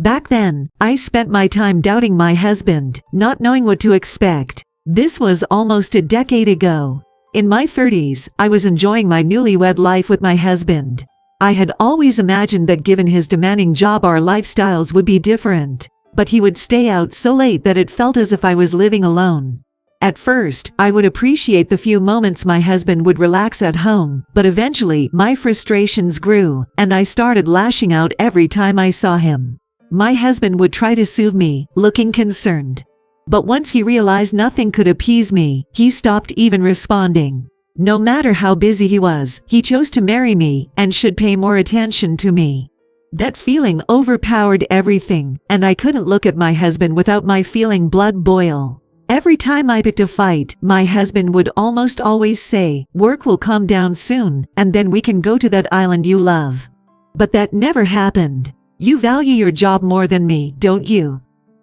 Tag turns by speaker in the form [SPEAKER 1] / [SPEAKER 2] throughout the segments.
[SPEAKER 1] Back then, I spent my time doubting my husband, not knowing what to expect. This was almost a decade ago. In my 30s, I was enjoying my newlywed life with my husband. I had always imagined that given his demanding job our lifestyles would be different. But he would stay out so late that it felt as if I was living alone. At first, I would appreciate the few moments my husband would relax at home, but eventually my frustrations grew, and I started lashing out every time I saw him. My husband would try to soothe me, looking concerned. But once he realized nothing could appease me, he stopped even responding. No matter how busy he was, he chose to marry me and should pay more attention to me. That feeling overpowered everything, and I couldn't look at my husband without my feeling blood boil. Every time I picked a fight, my husband would almost always say, "Work will calm down soon, and then we can go to that island you love." But that never happened. "You value your job more than me, don't you?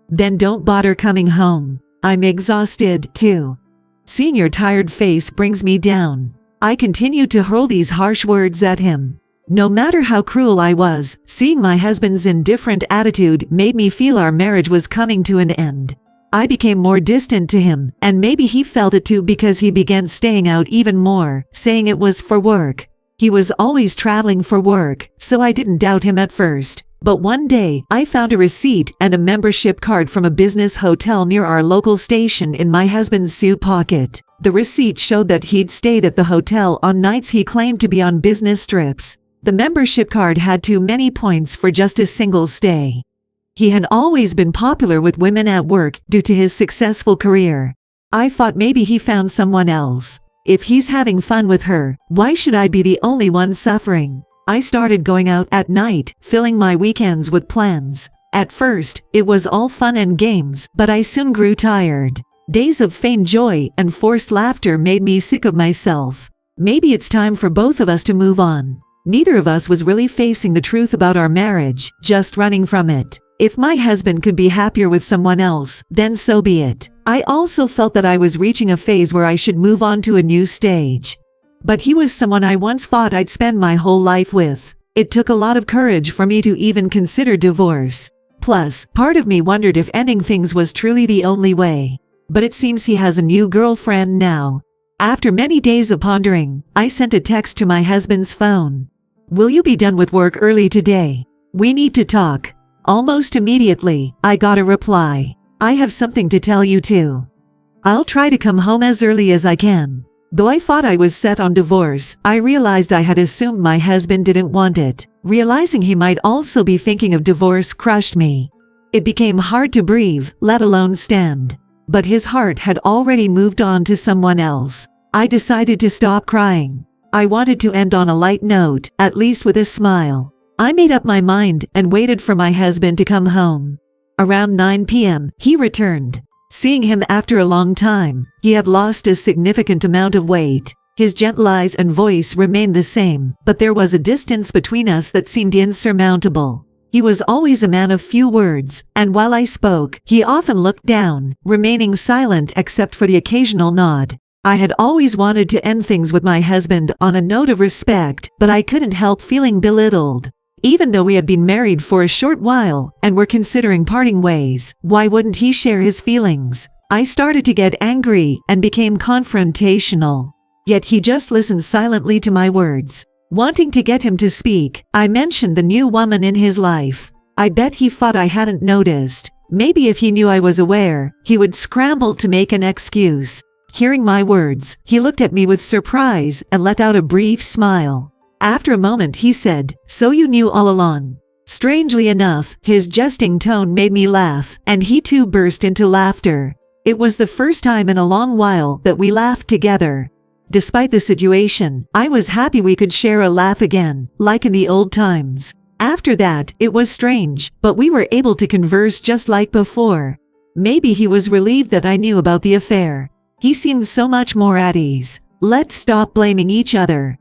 [SPEAKER 1] Then don't bother coming home. I'm exhausted, too." Seeing your tired face brings me down. I continued to hurl these harsh words at him. No matter how cruel I was, seeing my husband's indifferent attitude made me feel our marriage was coming to an end. I became more distant to him, and maybe he felt it too because he began staying out even more, saying it was for work. He was always traveling for work, so I didn't doubt him at first. But one day, I found a receipt and a membership card from a business hotel near our local station in my husband's suit pocket. The receipt showed that he'd stayed at the hotel on nights he claimed to be on business trips. The membership card had too many points for just a single stay. He had always been popular with women at work due to his successful career. I thought maybe he found someone else. If he's having fun with her, why should I be the only one suffering? I started going out at night, filling my weekends with plans. At first, it was all fun and games, but I soon grew tired. Days of feigned joy and forced laughter made me sick of myself. Maybe it's time for both of us to move on. Neither of us was really facing the truth about our marriage, just running from it. If my husband could be happier with someone else, then so be it. I also felt that I was reaching a phase where I should move on to a new stage. But he was someone I once thought I'd spend my whole life with. It took a lot of courage for me to even consider divorce. Plus, part of me wondered if ending things was truly the only way. But it seems he has a new girlfriend now. After many days of pondering, I sent a text to my husband's phone. "Will you be done with work early today? We need to talk." Almost immediately, I got a reply. "I have something to tell you too. I'll try to come home as early as I can." Though I thought I was set on divorce, I realized I had assumed my husband didn't want it. Realizing he might also be thinking of divorce crushed me. It became hard to breathe, let alone stand. But his heart had already moved on to someone else. I decided to stop crying. I wanted to end on a light note, at least with a smile. I made up my mind and waited for my husband to come home. Around 9 p.m., he returned. Seeing him after a long time, he had lost a significant amount of weight. His gentle eyes and voice remained the same, but there was a distance between us that seemed insurmountable. He was always a man of few words, and while I spoke, he often looked down, remaining silent except for the occasional nod. I had always wanted to end things with my husband on a note of respect, but I couldn't help feeling belittled. Even though we had been married for a short while and were considering parting ways, why wouldn't he share his feelings? I started to get angry and became confrontational. Yet he just listened silently to my words. Wanting to get him to speak, I mentioned the new woman in his life. I bet he thought I hadn't noticed. Maybe if he knew I was aware, he would scramble to make an excuse. Hearing my words, he looked at me with surprise and let out a brief smile. After a moment he said, "So you knew all along." Strangely enough, his jesting tone made me laugh, and he too burst into laughter. It was the first time in a long while that we laughed together. Despite the situation, I was happy we could share a laugh again, like in the old times. After that, it was strange, but we were able to converse just like before. Maybe he was relieved that I knew about the affair. He seemed so much more at ease. Let's stop blaming each other.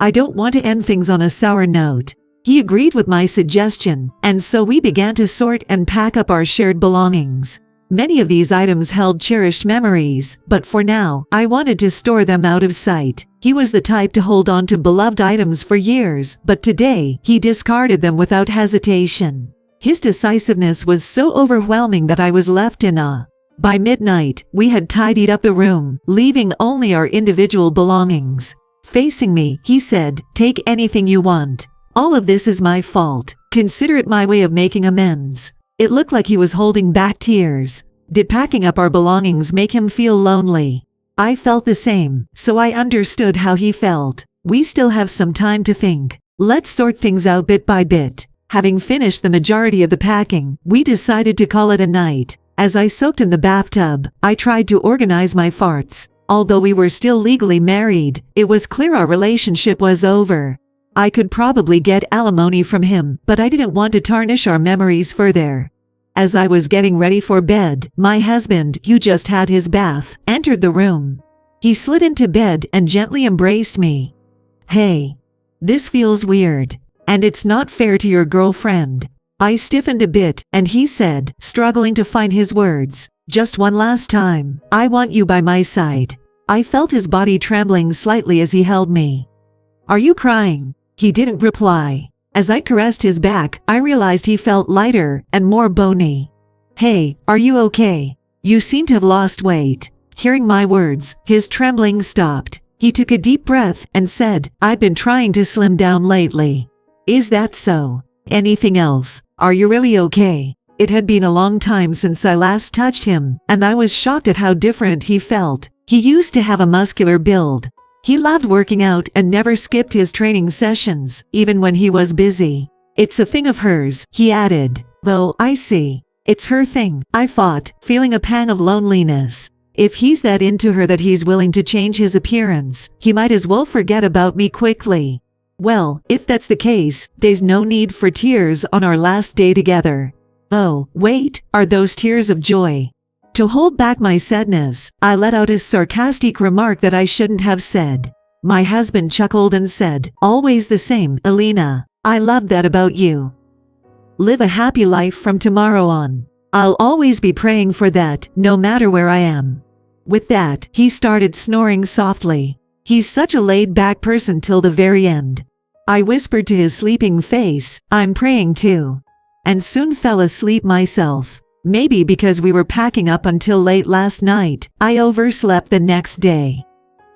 [SPEAKER 1] I don't want to end things on a sour note. He agreed with my suggestion, and so we began to sort and pack up our shared belongings. Many of these items held cherished memories, but for now, I wanted to store them out of sight. He was the type to hold on to beloved items for years, but today, he discarded them without hesitation. His decisiveness was so overwhelming that I was left in awe. By midnight, we had tidied up the room, leaving only our individual belongings. Facing me, he said, "Take anything you want. All of this is my fault. Consider it my way of making amends." It looked like he was holding back tears. Did packing up our belongings make him feel lonely? I felt the same, so I understood how he felt. We still have some time to think. Let's sort things out bit by bit. Having finished the majority of the packing, we decided to call it a night. As I soaked in the bathtub, I tried to organize my farts. Although we were still legally married, it was clear our relationship was over. I could probably get alimony from him, but I didn't want to tarnish our memories further. As I was getting ready for bed, my husband, who just had his bath, entered the room. He slid into bed and gently embraced me. "Hey, this feels weird, and it's not fair to your girlfriend." I stiffened a bit, and he said, struggling to find his words, "Just one last time, I want you by my side." I felt his body trembling slightly as he held me. "Are you crying?" He didn't reply. As I caressed his back, I realized he felt lighter and more bony. "Hey, are you okay? You seem to have lost weight." Hearing my words, his trembling stopped. He took a deep breath and said, "I've been trying to slim down lately." "Is that so? Anything else? Are you really okay?" It had been a long time since I last touched him, and I was shocked at how different he felt. He used to have a muscular build. He loved working out and never skipped his training sessions, even when he was busy. "It's a thing of hers," he added. "Though, I see. It's her thing," I thought, feeling a pang of loneliness. If he's that into her that he's willing to change his appearance, he might as well forget about me quickly. Well, if that's the case, there's no need for tears on our last day together. Oh, wait, are those tears of joy? To hold back my sadness, I let out a sarcastic remark that I shouldn't have said. My husband chuckled and said, "Always the same, Alina. I love that about you. Live a happy life from tomorrow on. I'll always be praying for that, no matter where I am." With that, he started snoring softly. He's such a laid-back person till the very end. I whispered to his sleeping face, "I'm praying too," and soon fell asleep myself. Maybe because we were packing up until late last night, I overslept the next day.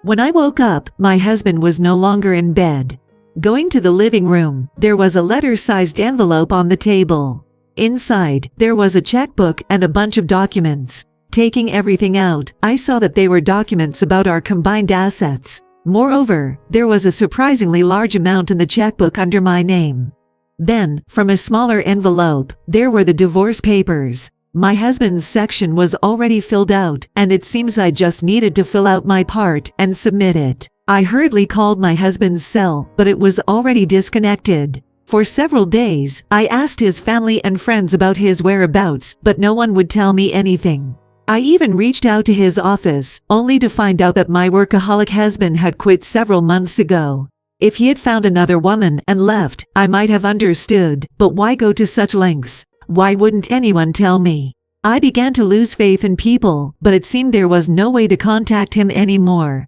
[SPEAKER 1] When I woke up, my husband was no longer in bed. Going to the living room, there was a letter-sized envelope on the table. Inside, there was a checkbook and a bunch of documents. Taking everything out, I saw that they were documents about our combined assets. Moreover, there was a surprisingly large amount in the checkbook under my name. Then, from a smaller envelope, there were the divorce papers. My husband's section was already filled out, and it seems I just needed to fill out my part and submit it. I hurriedly called my husband's cell, but it was already disconnected. For several days, I asked his family and friends about his whereabouts, but no one would tell me anything. I even reached out to his office, only to find out that my workaholic husband had quit several months ago. If he had found another woman and left, I might have understood, but why go to such lengths? Why wouldn't anyone tell me? I began to lose faith in people, but it seemed there was no way to contact him anymore.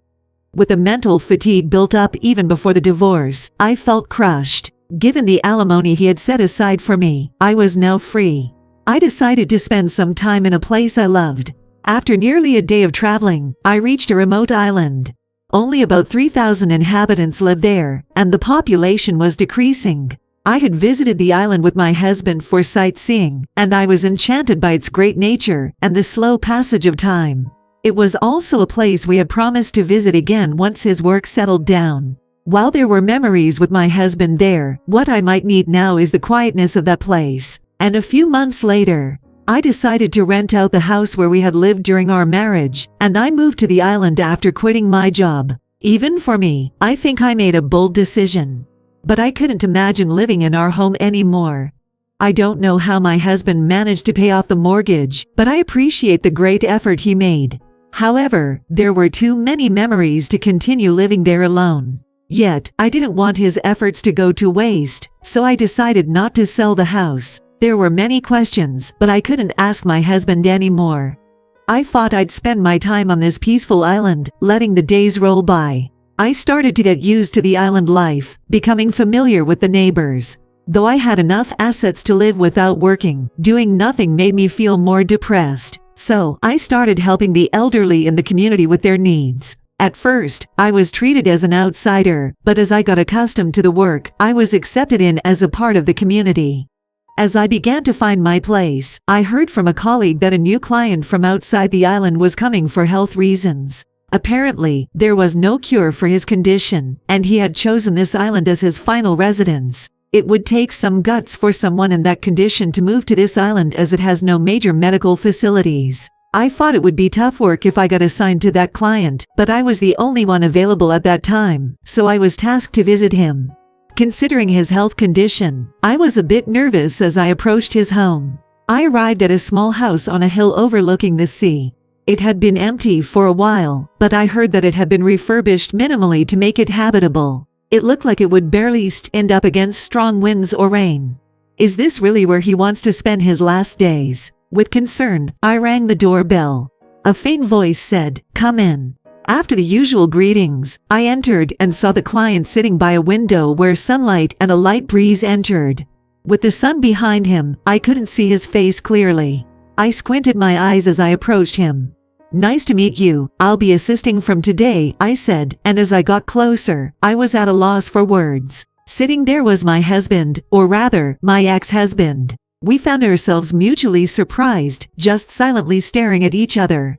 [SPEAKER 1] With the mental fatigue built up even before the divorce, I felt crushed. Given the alimony he had set aside for me, I was now free. I decided to spend some time in a place I loved. After nearly a day of traveling, I reached a remote island. Only about 3,000 inhabitants lived there, and the population was decreasing. I had visited the island with my husband for sightseeing, and I was enchanted by its great nature and the slow passage of time. It was also a place we had promised to visit again once his work settled down. While there were memories with my husband there, what I might need now is the quietness of that place. And a few months later, I decided to rent out the house where we had lived during our marriage, and I moved to the island after quitting my job. Even for me, I think I made a bold decision. But I couldn't imagine living in our home anymore. I don't know how my husband managed to pay off the mortgage, but I appreciate the great effort he made. However, there were too many memories to continue living there alone. Yet, I didn't want his efforts to go to waste, so I decided not to sell the house. There were many questions, but I couldn't ask my husband anymore. I thought I'd spend my time on this peaceful island, letting the days roll by. I started to get used to the island life, becoming familiar with the neighbors. Though I had enough assets to live without working, doing nothing made me feel more depressed. So, I started helping the elderly in the community with their needs. At first, I was treated as an outsider, but as I got accustomed to the work, I was accepted in as a part of the community. As I began to find my place, I heard from a colleague that a new client from outside the island was coming for health reasons. Apparently, there was no cure for his condition, and he had chosen this island as his final residence. It would take some guts for someone in that condition to move to this island as it has no major medical facilities. I thought it would be tough work if I got assigned to that client, but I was the only one available at that time, so I was tasked to visit him. Considering his health condition, I was a bit nervous as I approached his home. I arrived at a small house on a hill overlooking the sea. It had been empty for a while, but I heard that it had been refurbished minimally to make it habitable. It looked like it would barely stand up against strong winds or rain. Is this really where he wants to spend his last days? With concern, I rang the doorbell. A faint voice said, "Come in." After the usual greetings, I entered and saw the client sitting by a window where sunlight and a light breeze entered. With the sun behind him, I couldn't see his face clearly. I squinted my eyes as I approached him. "Nice to meet you. I'll be assisting from today," I said, and as I got closer, I was at a loss for words. Sitting there was my husband, or rather, my ex-husband. We found ourselves mutually surprised, just silently staring at each other.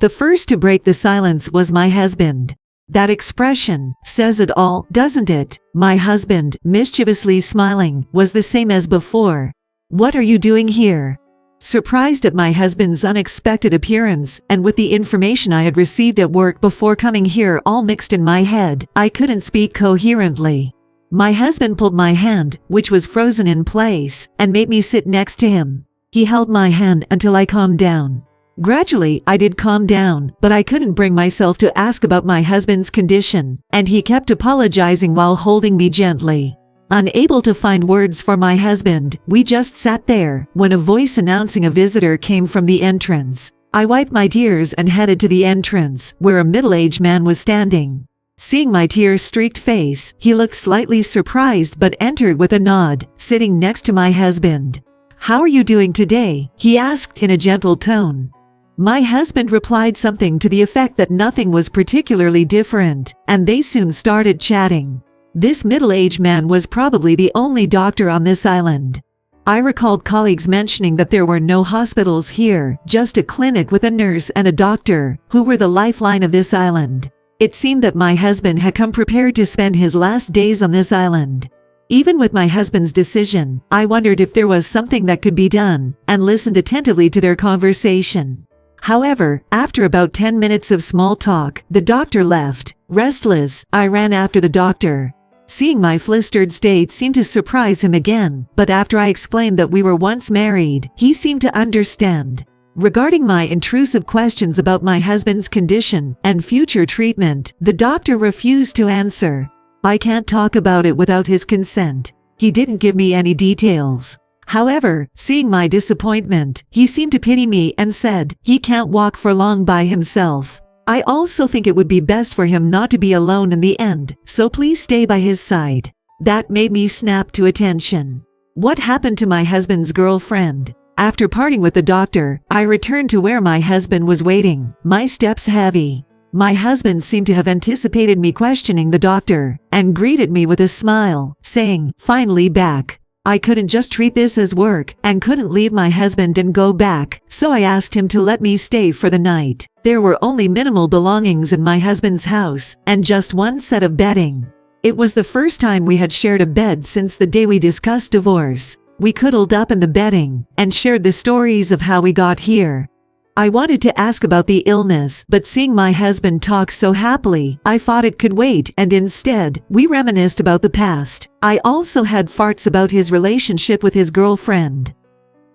[SPEAKER 1] The first to break the silence was my husband. That expression says it all, doesn't it? My husband, mischievously smiling, was the same as before. "What are you doing here?" Surprised at my husband's unexpected appearance, and with the information I had received at work before coming here all mixed in my head, I couldn't speak coherently. My husband pulled my hand, which was frozen in place, and made me sit next to him. He held my hand until I calmed down. Gradually, I did calm down, but I couldn't bring myself to ask about my husband's condition, and he kept apologizing while holding me gently. Unable to find words for my husband, we just sat there, when a voice announcing a visitor came from the entrance. I wiped my tears and headed to the entrance, where a middle-aged man was standing. Seeing my tear-streaked face, he looked slightly surprised but entered with a nod, sitting next to my husband. "How are you doing today?" he asked in a gentle tone. My husband replied something to the effect that nothing was particularly different, and they soon started chatting. This middle-aged man was probably the only doctor on this island. I recalled colleagues mentioning that there were no hospitals here, just a clinic with a nurse and a doctor, who were the lifeline of this island. It seemed that my husband had come prepared to spend his last days on this island. Even with my husband's decision, I wondered if there was something that could be done, and listened attentively to their conversation. However, after about 10 minutes of small talk, the doctor left. Restless, I ran after the doctor. Seeing my flustered state seemed to surprise him again, but after I explained that we were once married, he seemed to understand. Regarding my intrusive questions about my husband's condition and future treatment, the doctor refused to answer. I can't talk about it without his consent. He didn't give me any details. However, seeing my disappointment, he seemed to pity me and said he can't walk for long by himself. I also think it would be best for him not to be alone in the end, so please stay by his side. That made me snap to attention. What happened to my husband's girlfriend? After parting with the doctor, I returned to where my husband was waiting, my steps heavy. My husband seemed to have anticipated me questioning the doctor, and greeted me with a smile, saying, "Finally back." I couldn't just treat this as work, and couldn't leave my husband and go back, so I asked him to let me stay for the night. There were only minimal belongings in my husband's house, and just one set of bedding. It was the first time we had shared a bed since the day we discussed divorce. We cuddled up in the bedding, and shared the stories of how we got here. I wanted to ask about the illness, but seeing my husband talk so happily, I thought it could wait, and instead, we reminisced about the past. I also had farts about his relationship with his girlfriend.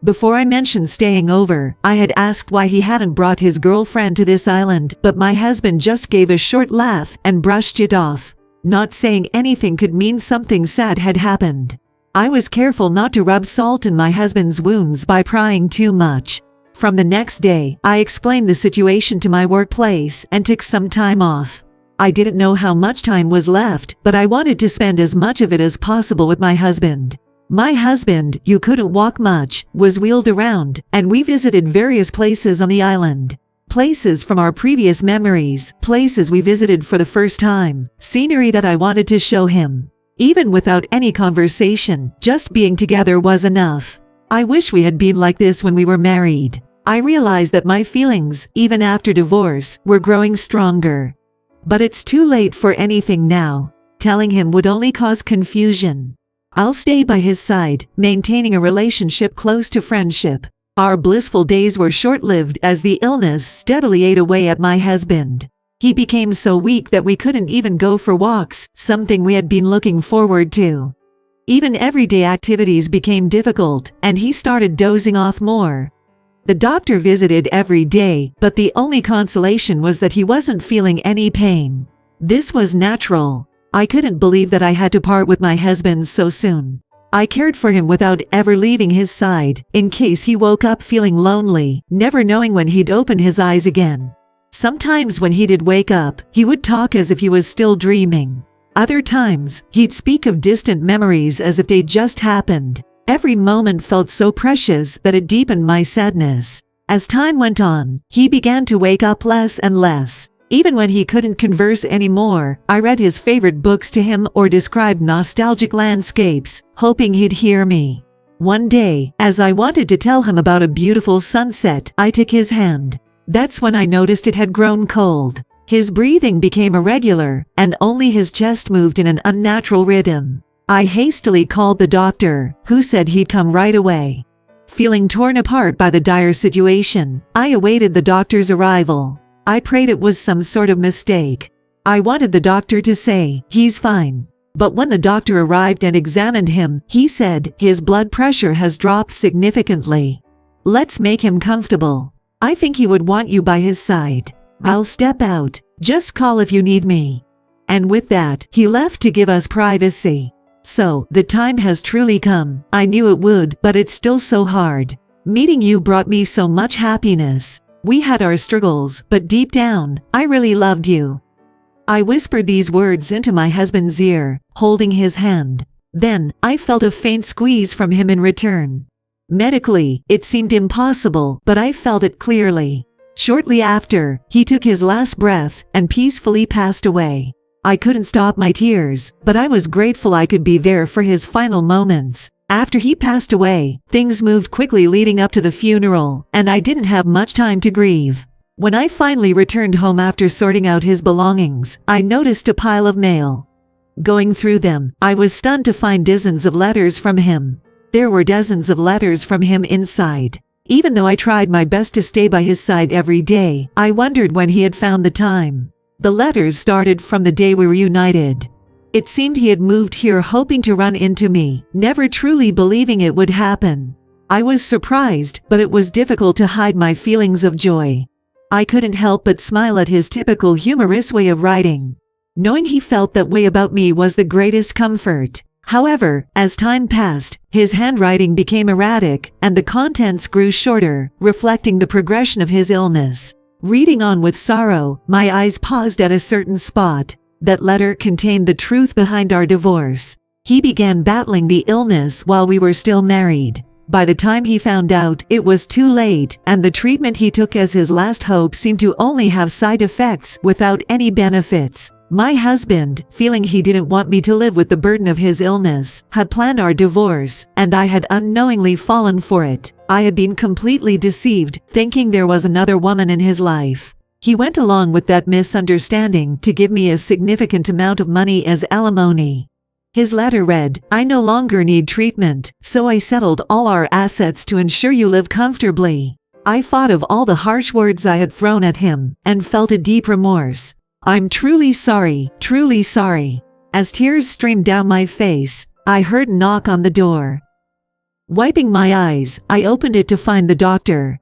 [SPEAKER 1] Before I mentioned staying over, I had asked why he hadn't brought his girlfriend to this island, but my husband just gave a short laugh and brushed it off. Not saying anything could mean something sad had happened. I was careful not to rub salt in my husband's wounds by prying too much. From the next day, I explained the situation to my workplace and took some time off. I didn't know how much time was left, but I wanted to spend as much of it as possible with my husband. My husband, you couldn't walk much, was wheeled around, and we visited various places on the island. Places from our previous memories, places we visited for the first time, scenery that I wanted to show him. Even without any conversation, just being together was enough. I wish we had been like this when we were married. I realized that my feelings, even after divorce, were growing stronger. But it's too late for anything now. Telling him would only cause confusion. I'll stay by his side, maintaining a relationship close to friendship. Our blissful days were short-lived as the illness steadily ate away at my husband. He became so weak that we couldn't even go for walks, something we had been looking forward to. Even everyday activities became difficult, and he started dozing off more. The doctor visited every day, but the only consolation was that he wasn't feeling any pain. This was natural. I couldn't believe that I had to part with my husband so soon. I cared for him without ever leaving his side, in case he woke up feeling lonely, never knowing when he'd open his eyes again. Sometimes when he did wake up, he would talk as if he was still dreaming. Other times, he'd speak of distant memories as if they'd just happened. Every moment felt so precious that it deepened my sadness. As time went on, he began to wake up less and less. Even when he couldn't converse anymore, I read his favorite books to him or described nostalgic landscapes, hoping he'd hear me. One day, as I wanted to tell him about a beautiful sunset, I took his hand. That's when I noticed it had grown cold. His breathing became irregular, and only his chest moved in an unnatural rhythm. I hastily called the doctor, who said he'd come right away. Feeling torn apart by the dire situation, I awaited the doctor's arrival. I prayed it was some sort of mistake. I wanted the doctor to say, "He's fine." But when the doctor arrived and examined him, he said, "His blood pressure has dropped significantly. Let's make him comfortable. I think he would want you by his side. I'll step out. Just call if you need me." And with that, he left to give us privacy. So, the time has truly come. I knew it would, but it's still so hard. Meeting you brought me so much happiness. We had our struggles, but deep down, I really loved you. I whispered these words into my husband's ear, holding his hand. Then, I felt a faint squeeze from him in return. Medically, it seemed impossible, but I felt it clearly. Shortly after, he took his last breath and peacefully passed away. I couldn't stop my tears, but I was grateful I could be there for his final moments. After he passed away, things moved quickly leading up to the funeral, and I didn't have much time to grieve. When I finally returned home after sorting out his belongings, I noticed a pile of mail. Going through them, I was stunned to find dozens of letters from him. There were dozens of letters from him inside. Even though I tried my best to stay by his side every day, I wondered when he had found the time. The letters started from the day we were united. It seemed he had moved here hoping to run into me, never truly believing it would happen. I was surprised, but it was difficult to hide my feelings of joy. I couldn't help but smile at his typical humorous way of writing. Knowing he felt that way about me was the greatest comfort. However, as time passed, his handwriting became erratic, and the contents grew shorter, reflecting the progression of his illness. Reading on with sorrow, my eyes paused at a certain spot. That letter contained the truth behind our divorce. He began battling the illness while we were still married. By the time he found out, it was too late, and the treatment he took as his last hope seemed to only have side effects without any benefits. My husband, feeling he didn't want me to live with the burden of his illness, had planned our divorce, and I had unknowingly fallen for it. I had been completely deceived, thinking there was another woman in his life. He went along with that misunderstanding to give me a significant amount of money as alimony. His letter read, "I no longer need treatment, so I settled all our assets to ensure you live comfortably." I thought of all the harsh words I had thrown at him, and felt a deep remorse. "I'm truly sorry, truly sorry." As tears streamed down my face, I heard a knock on the door. Wiping my eyes, I opened it to find the doctor.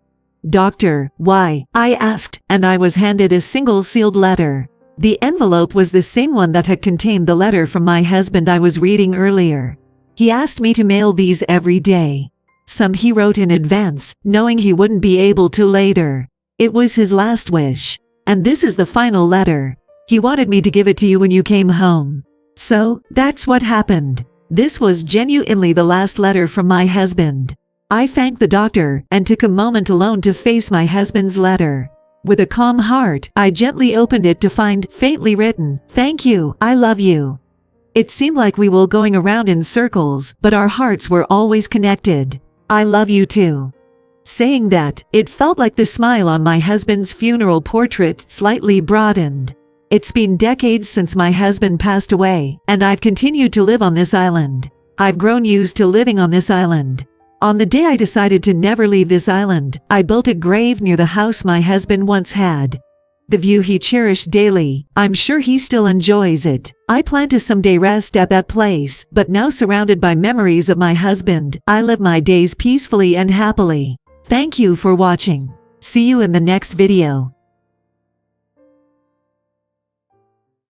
[SPEAKER 1] "Doctor, why?" I asked, and I was handed a single sealed letter. The envelope was the same one that had contained the letter from my husband I was reading earlier. He asked me to mail these every day. Some he wrote in advance, knowing he wouldn't be able to later. It was his last wish. And this is the final letter. He wanted me to give it to you when you came home. So, that's what happened. This was genuinely the last letter from my husband. I thanked the doctor and took a moment alone to face my husband's letter. With a calm heart, I gently opened it to find, faintly written, "Thank you, I love you." It seemed like we were going around in circles, but our hearts were always connected. "I love you too." Saying that, it felt like the smile on my husband's funeral portrait slightly broadened. It's been decades since my husband passed away, and I've continued to live on this island. I've grown used to living on this island. On the day I decided to never leave this island, I built a grave near the house my husband once had. The view he cherished daily, I'm sure he still enjoys it. I plan to someday rest at that place, but now surrounded by memories of my husband, I live my days peacefully and happily. Thank you for watching. See you in the next video.